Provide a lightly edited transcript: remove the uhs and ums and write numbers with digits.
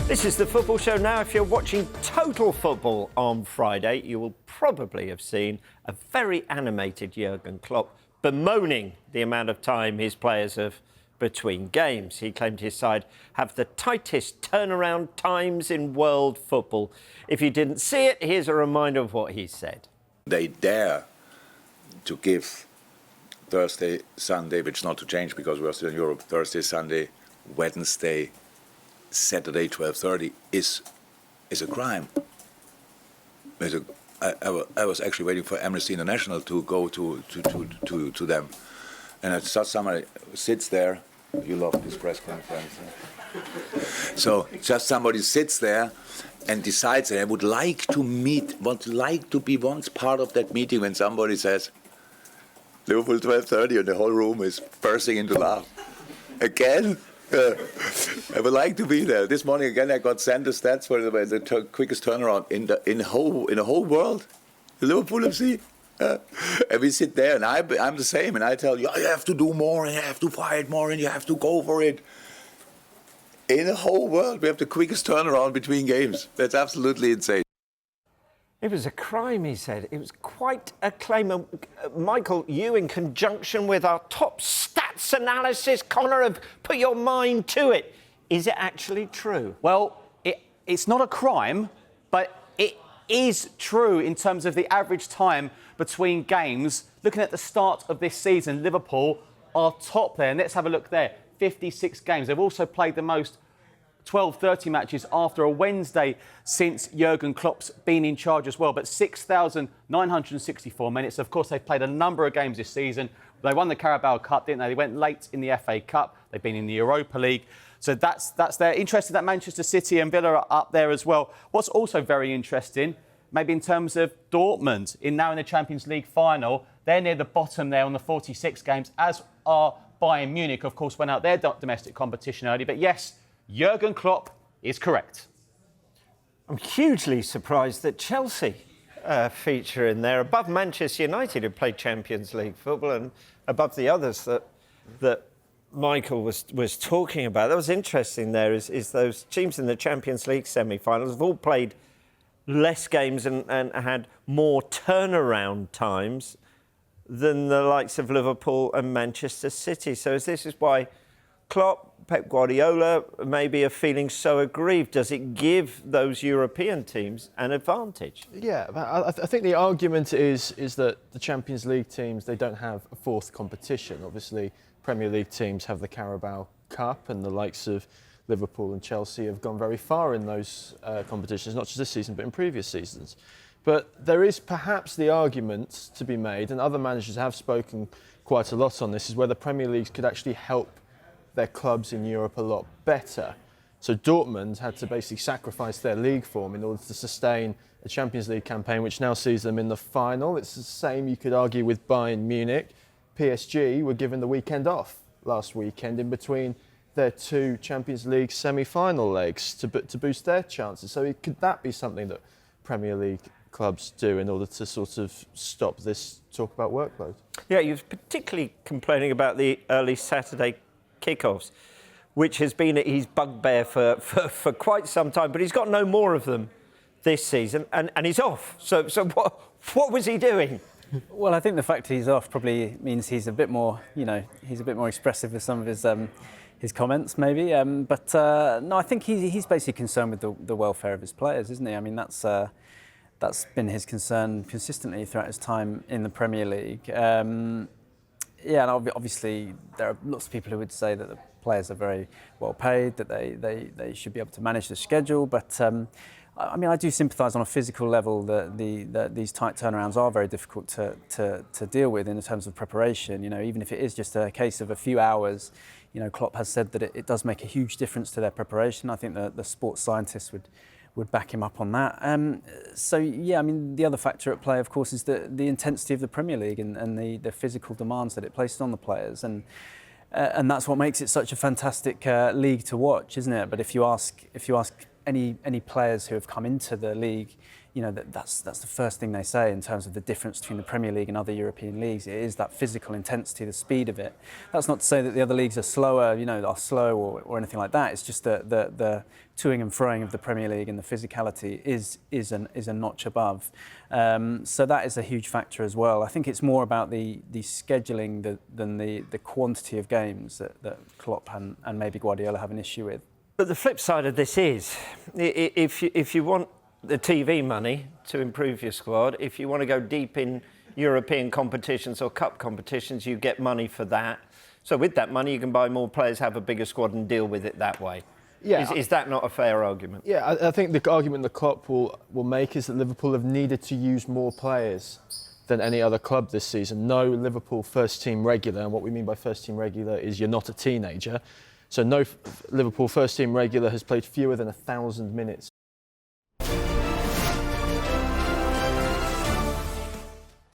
This is the Football Show now. If you're watching Total Football on Friday, you will probably have seen a very animated Jurgen Klopp bemoaning the amount of time his players have between games. He claimed his side have the tightest turnaround times in world football. If you didn't see it, here's a reminder of what he said. They dare to give Thursday, Sunday, which is not to change because we're still in Europe, Thursday, Sunday, Wednesday, Saturday 12:30 is a crime. I was actually waiting for Amnesty International to go to them, and it's just somebody sits there. You love this press conference. So just somebody sits there and decides that I would like to be once part of that meeting when somebody says Liverpool 12:30 and the whole room is bursting into laugh. Again. I would like to be there. This morning again, I got sent the stats for the quickest turnaround in the whole world. The Liverpool FC, and we sit there, and I'm the same, and I tell you, you have to do more, and you have to fight more, and you have to go for it. In the whole world, we have the quickest turnaround between games. That's absolutely insane. It was a crime, he said. It was quite a claim. Michael, you, in conjunction with our top stats analysis, Connor, have put your mind to it. Is it actually true? Well, it's not a crime, but it is true in terms of the average time between games. Looking at the start of this season, Liverpool are top there. And let's have a look there. 56 games. They've also played the most 12-30 matches after a Wednesday since Jurgen Klopp's been in charge as well. But 6,964 minutes. Of course, they've played a number of games this season. They won the Carabao Cup, didn't they? They went late in the FA Cup. They've been in the Europa League. So that's there. Interesting that Manchester City and Villa are up there as well. What's also very interesting, maybe in terms of Dortmund, now in the Champions League final, they're near the bottom there on the 46 games, as are Bayern Munich, of course, went out their domestic competition early. But yes, Jurgen Klopp is correct. I'm hugely surprised that Chelsea feature in there, above Manchester United, who played Champions League football, and above the others that Michael was talking about. That was interesting there, is those teams in the Champions League semi-finals have all played less games and had more turnaround times than the likes of Liverpool and Manchester City. So this is why Klopp, Pep Guardiola maybe are feeling so aggrieved. Does it give those European teams an advantage? Yeah, I think the argument is that the Champions League teams, they don't have a fourth competition. Obviously, Premier League teams have the Carabao Cup, and the likes of Liverpool and Chelsea have gone very far in those competitions, not just this season, but in previous seasons. But there is perhaps the argument to be made, and other managers have spoken quite a lot on this, is whether Premier Leagues could actually help their clubs in Europe a lot better. So Dortmund had to basically sacrifice their league form in order to sustain a Champions League campaign, which now sees them in the final. It's the same, you could argue, with Bayern Munich. PSG were given the weekend off last weekend in between their two Champions League semi-final legs to boost their chances. So could that be something that Premier League clubs do in order to sort of stop this talk about workload? Yeah, you're particularly complaining about the early Saturday kickoffs, which has been his bugbear for quite some time, but he's got no more of them this season, and he's off. So what was he doing? Well, I think the fact he's off probably means he's a bit more, he's a bit more expressive with some of his comments, maybe. No, I think he's basically concerned with the welfare of his players, isn't he? I mean, that's been his concern consistently throughout his time in the Premier League. Yeah, and obviously there are lots of people who would say that the players are very well paid, that they should be able to manage the schedule. But I mean, I do sympathise on a physical level that these tight turnarounds are very difficult to deal with in terms of preparation. Even if it is just a case of a few hours, Klopp has said that it does make a huge difference to their preparation. I think the sports scientists would back him up on that. So, yeah, I mean, the other factor at play, of course, is the intensity of the Premier League and the physical demands that it places on the players. And that's what makes it such a fantastic league to watch, isn't it? But if you ask any players who have come into the league, you know, that's the first thing they say in terms of the difference between the Premier League and other European leagues. It is that physical intensity, the speed of it. That's not to say that the other leagues are slower, you know, are slow or anything like that. It's just the toing and froing of the Premier League and the physicality is a notch above. So that is a huge factor as well. I think it's more about the scheduling than the quantity of games that Klopp and maybe Guardiola have an issue with. But the flip side of this is, if you want the TV money to improve your squad, if you want to go deep in European competitions or cup competitions, you get money for that. So with that money, you can buy more players, have a bigger squad and deal with it that way. Yeah. Is that not a fair argument? Yeah, I think the argument that Klopp will make is that Liverpool have needed to use more players than any other club this season. No Liverpool first-team regular, and what we mean by first-team regular is you're not a teenager. So no Liverpool first-team regular has played fewer than 1,000 minutes